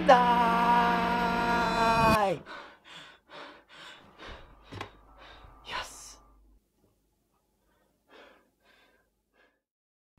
Nein! Yes!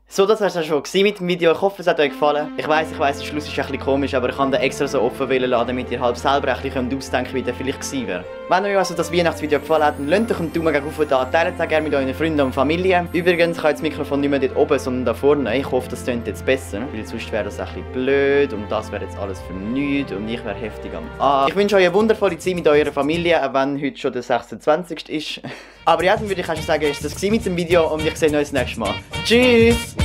So, das war es schon mit dem Video. Ich hoffe, es hat euch gefallen. Ich weiss, der Schluss ist ein bisschen komisch, aber ich habe den extra so offen lassen, damit ihr halb selber ein bisschen ausdenken könnt, wie der vielleicht gewesen wäre. Wenn euch also das Weihnachtsvideo gefallen hat, dann lasst euch einen Daumen hoch da, teilt es auch gerne mit euren Freunden und Familie. Übrigens, ich habe das Mikrofon nicht mehr dort oben, sondern da vorne. Ich hoffe, das klingt jetzt besser, weil sonst wäre das ein bisschen blöd und das wäre jetzt alles für nichts und ich wäre heftig am Arsch. Ich wünsche euch eine wundervolle Zeit mit eurer Familie, auch wenn heute schon der 26. ist. Aber ja, dann würde ich auch schon sagen, ist das mit dem Video und ich sehe euch das nächste Mal. Tschüss!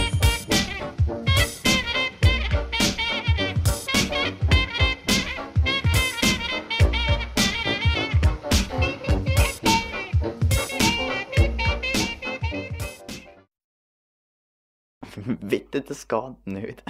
Wette, das geht nicht.